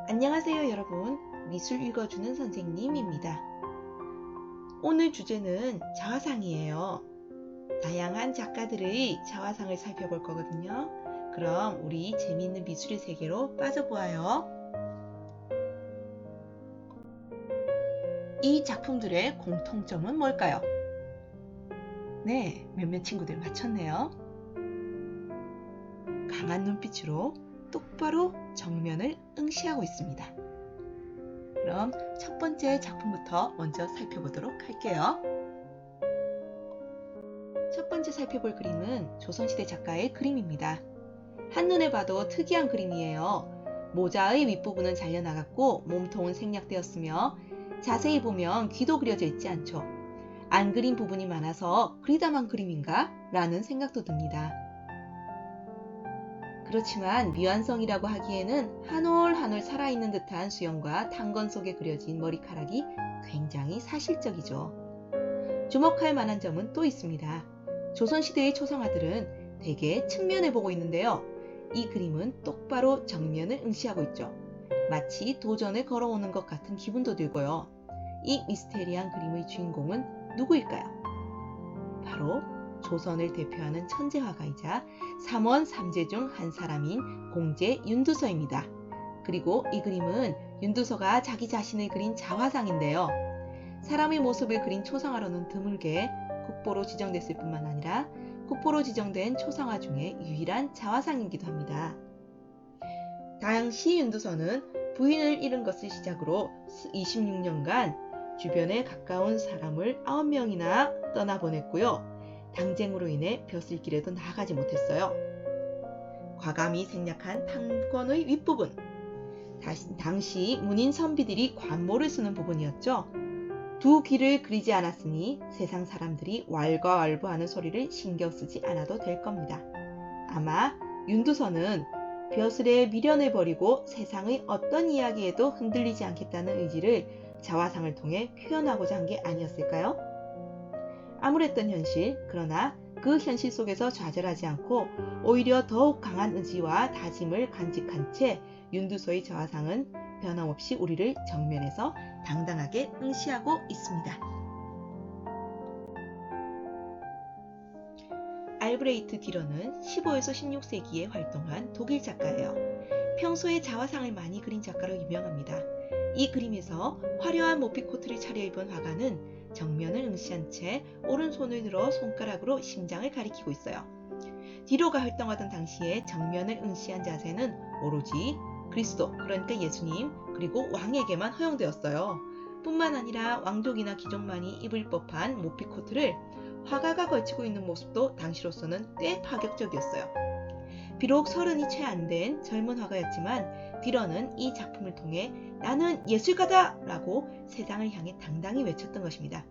안녕하세요 여러분, 미술 읽어주는 선생님입니다. 오늘 주제는 자화상이에요. 다양한 작가들의 자화상을 살펴볼 거거든요. 그럼 우리 재미있는 미술의 세계로 빠져보아요. 이 작품들의 공통점은 뭘까요? 네, 몇몇 친구들 맞췄네요. 강한 눈빛으로 똑바로 정면을 응시하고 있습니다. 그럼 첫 번째 작품부터 먼저 살펴보도록 할게요. 첫 번째 살펴볼 그림은 조선시대 작가의 그림입니다. 한눈에 봐도 특이한 그림이에요. 모자의 윗부분은 잘려나갔고 몸통은 생략되었으며 자세히 보면 귀도 그려져 있지 않죠. 안 그린 부분이 많아서 그리다만 그림인가? 라는 생각도 듭니다. 그렇지만 미완성이라고 하기에는 한 올 한 올 살아있는 듯한 수염과 탄건 속에 그려진 머리카락이 굉장히 사실적이죠. 주목할 만한 점은 또 있습니다. 조선시대의 초상화들은 대개 측면에 보고 있는데요. 이 그림은 똑바로 정면을 응시하고 있죠. 마치 도전에 걸어오는 것 같은 기분도 들고요. 이 미스테리한 그림의 주인공은 누구일까요? 바로 조선을 대표하는 천재화가이자 삼원 삼재 중 한 사람인 공재 윤두서입니다. 그리고 이 그림은 윤두서가 자기 자신을 그린 자화상인데요. 사람의 모습을 그린 초상화로는 드물게 국보로 지정됐을 뿐만 아니라 국보로 지정된 초상화 중에 유일한 자화상이기도 합니다. 당시 윤두서는 부인을 잃은 것을 시작으로 26년간 주변에 가까운 사람을 9명이나 떠나보냈고요. 당쟁으로 인해 벼슬길에도 나아가지 못했어요. 과감히 생략한 탄건의 윗부분, 당시 문인 선비들이 관모를 쓰는 부분이었죠. 두 귀를 그리지 않았으니 세상 사람들이 왈가왈부하는 소리를 신경 쓰지 않아도 될 겁니다. 아마 윤두서는 벼슬에 미련을 버리고 세상의 어떤 이야기에도 흔들리지 않겠다는 의지를 자화상을 통해 표현하고자 한 게 아니었을까요? 암울했던 현실, 그러나 그 현실 속에서 좌절하지 않고 오히려 더욱 강한 의지와 다짐을 간직한 채 윤두서의 자화상은 변함없이 우리를 정면에서 당당하게 응시하고 있습니다. 알브레히트 디러는 15에서 16세기에 활동한 독일 작가예요. 평소에 자화상을 많이 그린 작가로 유명합니다. 이 그림에서 화려한 모피코트를 차려입은 화가는 정면을 응시한 채 오른손을 들어 손가락으로 심장을 가리키고 있어요. 디러가 활동하던 당시에 정면을 응시한 자세는 오로지 그리스도, 그러니까 예수님, 그리고 왕에게만 허용되었어요. 뿐만 아니라 왕족이나 귀족만이 입을 법한 모피코트를 화가가 걸치고 있는 모습도 당시로서는 꽤 파격적이었어요. 비록 30이 채 안 된 젊은 화가였지만 디러는 이 작품을 통해 나는 예술가다! 라고 세상을 향해 당당히 외쳤던 것입니다.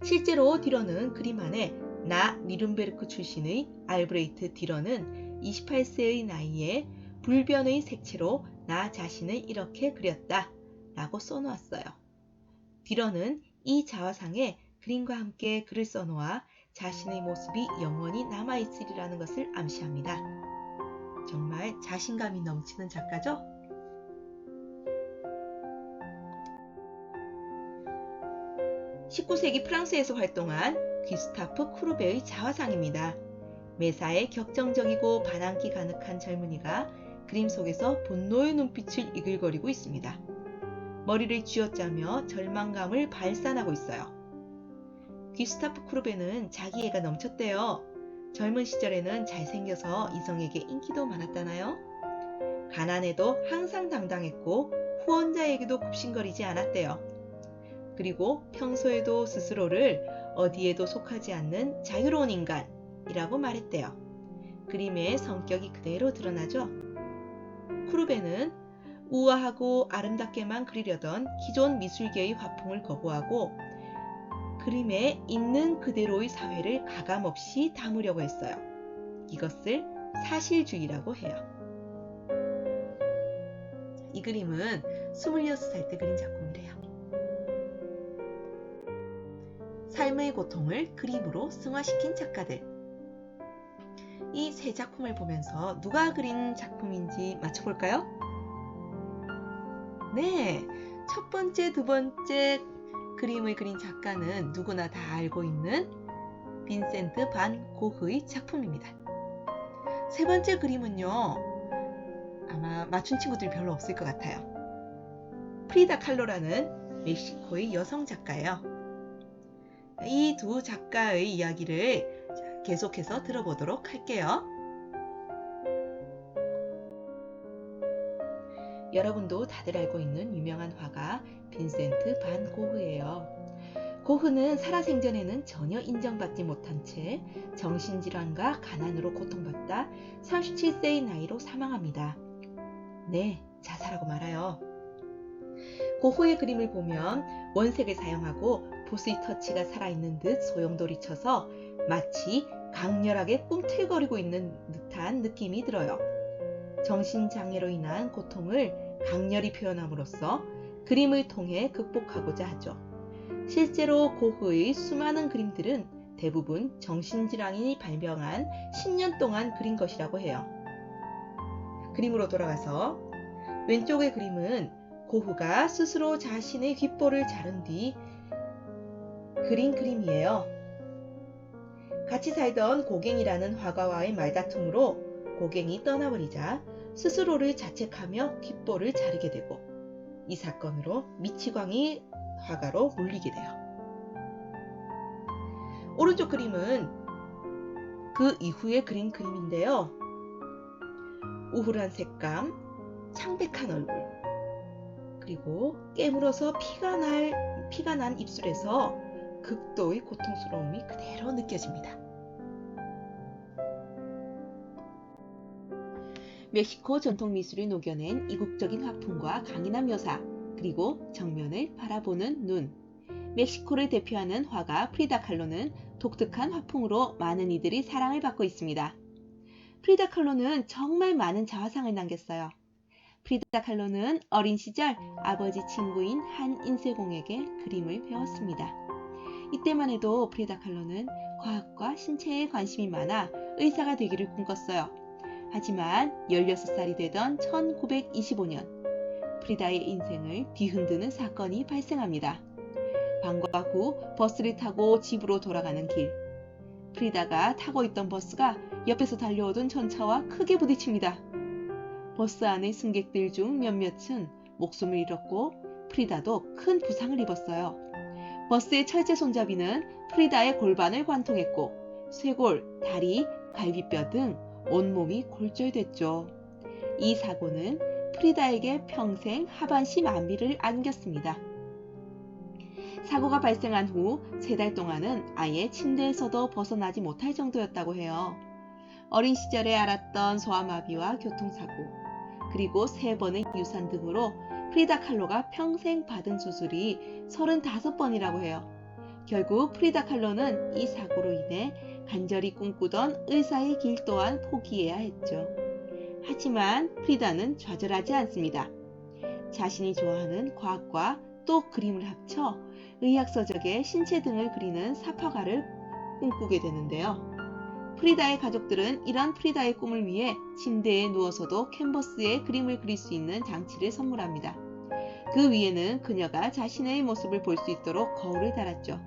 실제로 디러는 그림 안에 나 니른베르크 출신의 알브레히트 디러는 28세의 나이에 불변의 색채로 나 자신을 이렇게 그렸다 라고 써놓았어요. 디러는 이 자화상에 그림과 함께 글을 써놓아 자신의 모습이 영원히 남아있으리라는 것을 암시합니다. 정말 자신감이 넘치는 작가죠? (19세기) 프랑스에서 활동한 귀스타프 쿠르베의 자화상입니다. 매사에 격정적이고 반항기 가득한 젊은이가 그림 속에서 분노의 눈빛을 이글거리고 있습니다. 머리를 쥐어짜며 절망감을 발산하고 있어요. 귀스타프 쿠르베는 자기애가 넘쳤대요. 젊은 시절에는 잘생겨서 이성에게 인기도 많았다나요? 가난해도 항상 당당했고 후원자에게도 굽신거리지 않았대요. 그리고 평소에도 스스로를 어디에도 속하지 않는 자유로운 인간이라고 말했대요. 그림의 성격이 그대로 드러나죠. 쿠르베는 우아하고 아름답게만 그리려던 기존 미술계의 화풍을 거부하고 그림에 있는 그대로의 사회를 가감없이 담으려고 했어요. 이것을 사실주의라고 해요. 이 그림은 26살 때 그린 작품이래요. 삶의 고통을 그림으로 승화시킨 작가들. 이 세 작품을 보면서 누가 그린 작품인지 맞춰볼까요? 네, 첫 번째, 두 번째 그림을 그린 작가는 누구나 다 알고 있는 빈센트 반 고흐의 작품입니다. 세 번째 그림은요, 아마 맞춘 친구들이 별로 없을 것 같아요. 프리다 칼로라는 멕시코의 여성 작가예요. 이 두 작가의 이야기를 계속해서 들어보도록 할게요. 여러분도 다들 알고 있는 유명한 화가 빈센트 반 고흐예요. 고흐는 살아생전에는 전혀 인정받지 못한 채 정신질환과 가난으로 고통받다 37세의 나이로 사망합니다. 네, 자살하고 말아요. 고흐의 그림을 보면 원색을 사용하고 붓의 터치가 살아있는 듯 소용돌이 쳐서 마치 강렬하게 꿈틀거리고 있는 듯한 느낌이 들어요. 정신장애로 인한 고통을 강렬히 표현함으로써 그림을 통해 극복하고자 하죠. 실제로 고흐의 수많은 그림들은 대부분 정신질환이 발병한 10년 동안 그린 것이라고 해요. 그림으로 돌아가서 왼쪽의 그림은 고흐가 스스로 자신의 귓볼을 자른 뒤 그린 그림이에요. 같이 살던 고갱이라는 화가와의 말다툼으로 고갱이 떠나버리자 스스로를 자책하며 귓볼을 자르게 되고 이 사건으로 미치광이 화가로 물리게 돼요. 오른쪽 그림은 그 이후에 그린 그림인데요. 우울한 색감, 창백한 얼굴, 그리고 깨물어서 피가 난 입술에서 극도의 고통스러움이 그대로 느껴집니다. 멕시코 전통 미술이 녹여낸 이국적인 화풍과 강인한 묘사, 그리고 정면을 바라보는 눈. 멕시코를 대표하는 화가 프리다 칼로는 독특한 화풍으로 많은 이들이 사랑을 받고 있습니다. 프리다 칼로는 정말 많은 자화상을 남겼어요. 프리다 칼로는 어린 시절 아버지 친구인 한 인쇄공에게 그림을 배웠습니다. 이때만 해도 프리다 칼로는 과학과 신체에 관심이 많아 의사가 되기를 꿈꿨어요. 하지만 16살이 되던 1925년 프리다의 인생을 뒤흔드는 사건이 발생합니다. 방과 후 버스를 타고 집으로 돌아가는 길, 프리다가 타고 있던 버스가 옆에서 달려오던 전차와 크게 부딪힙니다. 버스 안의 승객들 중 몇몇은 목숨을 잃었고 프리다도 큰 부상을 입었어요. 버스의 철제 손잡이는 프리다의 골반을 관통했고 쇄골, 다리, 갈비뼈 등 온몸이 골절됐죠. 이 사고는 프리다에게 평생 하반신 만비를 안겼습니다. 사고가 발생한 후 3달 동안은 아예 침대에서도 벗어나지 못할 정도였다고 해요. 어린 시절에 앓았던 소아마비와 교통사고, 그리고 3번의 유산 등으로 프리다 칼로가 평생 받은 수술이 35번이라고 해요. 결국 프리다 칼로는 이 사고로 인해 간절히 꿈꾸던 의사의 길 또한 포기해야 했죠. 하지만 프리다는 좌절하지 않습니다. 자신이 좋아하는 과학과 또 그림을 합쳐 의학서적의 신체 등을 그리는 사파가를 꿈꾸게 되는데요. 프리다의 가족들은 이런 프리다의 꿈을 위해 침대에 누워서도 캔버스에 그림을 그릴 수 있는 장치를 선물합니다. 그 위에는 그녀가 자신의 모습을 볼 수 있도록 거울을 달았죠.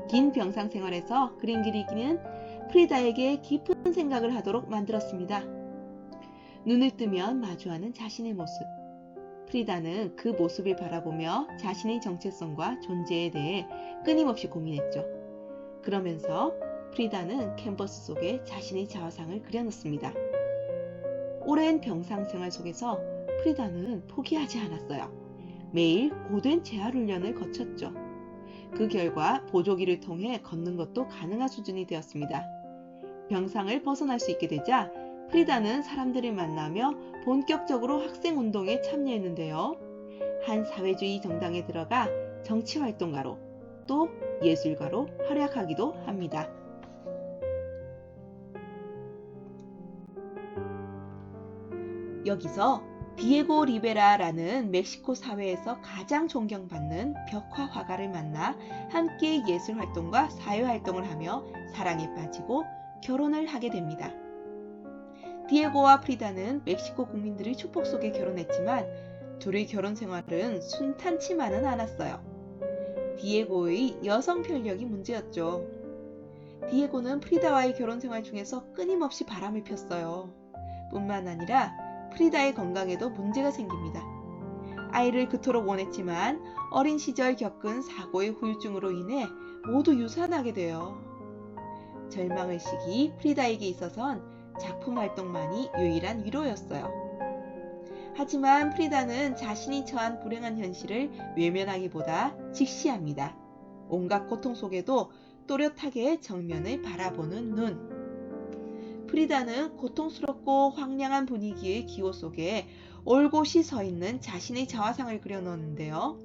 긴 병상 생활에서 그림 그리기는 프리다에게 깊은 생각을 하도록 만들었습니다. 눈을 뜨면 마주하는 자신의 모습. 프리다는 그 모습을 바라보며 자신의 정체성과 존재에 대해 끊임없이 고민했죠. 그러면서 프리다는 캔버스 속에 자신의 자화상을 그려놓습니다. 오랜 병상 생활 속에서 프리다는 포기하지 않았어요. 매일 고된 재활 훈련을 거쳤죠. 그 결과 보조기를 통해 걷는 것도 가능한 수준이 되었습니다. 병상을 벗어날 수 있게 되자 프리다는 사람들을 만나며 본격적으로 학생운동에 참여했는데요. 한 사회주의 정당에 들어가 정치활동가로 또 예술가로 활약하기도 합니다. 여기서 디에고 리베라라는 멕시코 사회에서 가장 존경받는 벽화 화가를 만나 함께 예술활동과 사회활동을 하며 사랑에 빠지고 결혼을 하게 됩니다. 디에고와 프리다는 멕시코 국민들의 축복 속에 결혼했지만 둘의 결혼 생활은 순탄치만은 않았어요. 디에고의 여성 편력이 문제였죠. 디에고는 프리다와의 결혼 생활 중에서 끊임없이 바람을 폈어요. 뿐만 아니라 프리다의 건강에도 문제가 생깁니다. 아이를 그토록 원했지만 어린 시절 겪은 사고의 후유증으로 인해 모두 유산하게 돼요. 절망의 시기 프리다에게 있어선 작품 활동만이 유일한 위로였어요. 하지만 프리다는 자신이 처한 불행한 현실을 외면하기보다 직시합니다. 온갖 고통 속에도 또렷하게 정면을 바라보는 눈. 프리다는 고통스럽고 황량한 분위기의 기호 속에 올곧이 서 있는 자신의 자화상을 그려놓았는데요.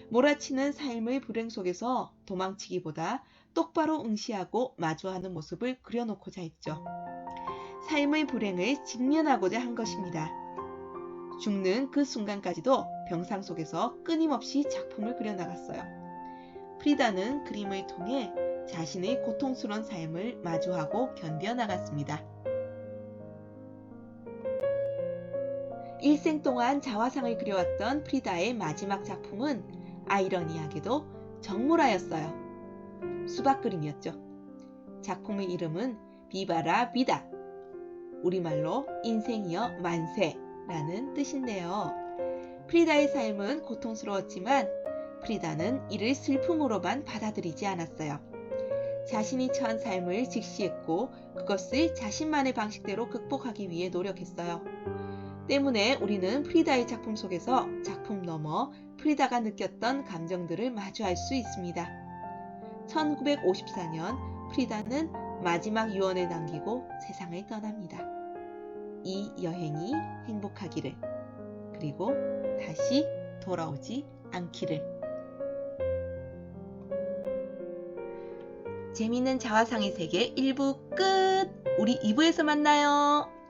몰아치는 삶의 불행 속에서 도망치기보다 똑바로 응시하고 마주하는 모습을 그려놓고자 했죠. 삶의 불행을 직면하고자 한 것입니다. 죽는 그 순간까지도 병상 속에서 끊임없이 작품을 그려나갔어요. 프리다는 그림을 통해 자신의 고통스러운 삶을 마주하고 견뎌나갔습니다. 일생 동안 자화상을 그려왔던 프리다의 마지막 작품은 아이러니하게도 정물화였어요. 수박 그림이었죠. 작품의 이름은 비바라 비다, 우리말로 인생이여 만세라는 뜻인데요. 프리다의 삶은 고통스러웠지만 프리다는 이를 슬픔으로만 받아들이지 않았어요. 자신이 처한 삶을 직시했고 그것을 자신만의 방식대로 극복하기 위해 노력했어요. 때문에 우리는 프리다의 작품 속에서 작품 너머 프리다가 느꼈던 감정들을 마주할 수 있습니다. 1954년 프리다는 마지막 유언을 남기고 세상을 떠납니다. 이 여행이 행복하기를, 그리고 다시 돌아오지 않기를. 재미있는 자화상의 세계 1부 끝! 우리 2부에서 만나요.